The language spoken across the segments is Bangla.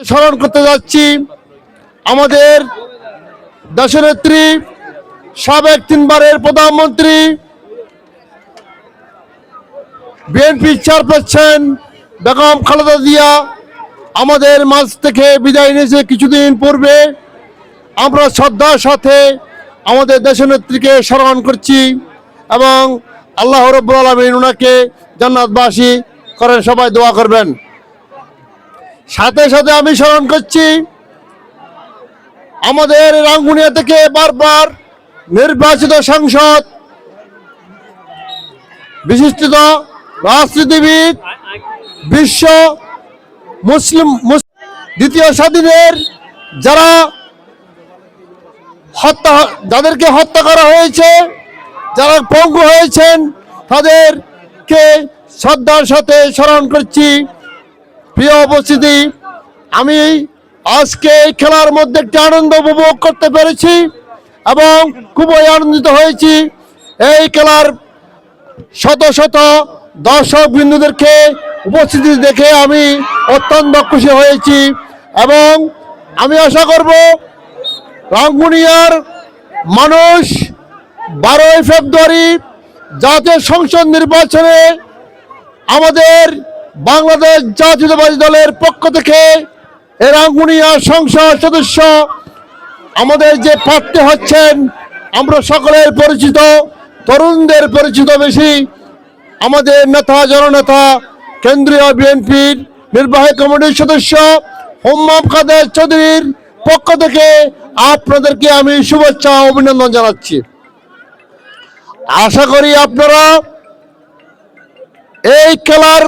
স্মরণ করতে যাচ্ছি আমাদের দেশনেত্রী সাবেক 3 বারের প্রধানমন্ত্রী বিএনপি চেয়ারপারসন বেগম খালেদা জিয়া আমাদের মাঝ থেকে বিদায় নিয়েছে কিছুদিন পূর্বে। আমরা শ্রদ্ধার সাথে আমাদের দেশনেত্রীকে স্মরণ করছি এবং আল্লাহ রাব্বুল আলামিন ওনাকে জান্নাতবাসী করেন, সবাই দোয়া করবেন। সাথে সাথে আমি স্মরণ করছি আমাদের রাঙ্গুনিয়া থেকে বারবার নির্বাচিত সাংসদ বিশিষ্ট রাজনীতিবিদ বিশ্ব মুসলিম দ্বিতীয় স্বাধীনের যাদেরকে হত্যা করা হয়েছে, যারা পঙ্গু হয়েছেন, তাদেরকে শ্রদ্ধার সাথে স্মরণ করছি। প্রিয় উপস্থিতি, আমি আজকে এই খেলার মধ্যে একটি আনন্দ উপভোগ করতে পেরেছি এবং খুবই আনন্দিত হয়েছি। এই খেলার শত শত দর্শক বিন্দুদেরকে উপস্থিতি দেখে আমি অত্যন্ত খুশি হয়েছি এবং আমি আশা করব রাঙ্গুনিয়ার মানুষ 12ই ফেব্রুয়ারি জাতীয় সংসদ নির্বাচনে আমাদের বাংলাদেশ জাতীয়তাবাদী দলের পক্ষ থেকে এই রাঙ্গুনিয়া সংসদ সদস্য আমাদের যে প্রার্থী হচ্ছেন, আমরা সকলের পরিচিত, তরুণদের পরিচিত বেশি, আমাদের নেতা জননেতা কেন্দ্রীয় বিএনপির নির্বাহী কমিটির সদস্য হোম্মাম কাদের চৌধুরীর পক্ষ থেকে আপনাদেরকে আমি শুভেচ্ছা অভিনন্দন জানাচ্ছি। আশা করি আপনারা এই খেলার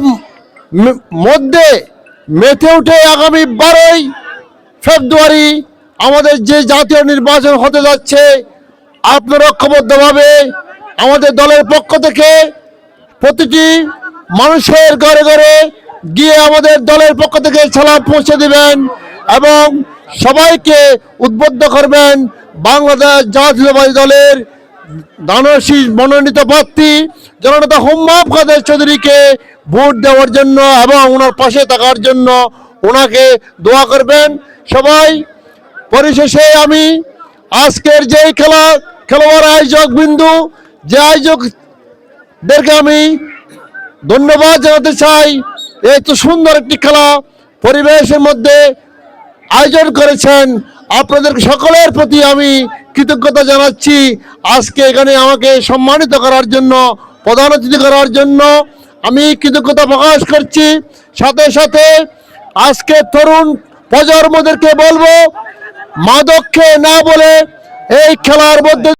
মধ্যে মেতে উঠে আগামী 12ই ফেব্রুয়ারি আমাদের যে জাতীয় নির্বাচন হতে যাচ্ছে, আপনারা ঐক্যবদ্ধভাবে আমাদের দলের পক্ষ থেকে প্রতিটি মানুষের ঘরে ঘরে গিয়ে আমাদের দলের পক্ষ থেকে সালাম পৌঁছে দিবেন এবং সবাইকে উদ্বুদ্ধ করবেন বাংলাদেশ জাতীয়তাবাদী দলের দানশীল মনোনীত প্রার্থী জননেতা হোম্মাম কাদের চৌধুরীকে ভোট দেওয়ার জন্য এবং ওনার পাশে থাকার জন্য ওনাকে দোয়া করবেন সবাই। পরিশেষে আমি আজকের যেই খেলোয়াড় আয়োজক বিন্দু, যে আয়োজকদেরকে আমি ধন্যবাদ জানাতে চাই। এই তো সুন্দর একটি খেলা পরিবেশের মধ্যে আয়োজন করেছেন, আপনাদের সকলের প্রতি আমি কৃতজ্ঞতা জানাচ্ছি। আজকে এখানে আমাকে সম্মানিত করার জন্য, প্রধান অতিথি করার জন্য আমি কৃতজ্ঞতা প্রকাশ করছি। সাথে সাথে আজকে তরুণ প্রজন্মদেরকে বলবো, মাদককে না বলে এই খেলার মধ্যে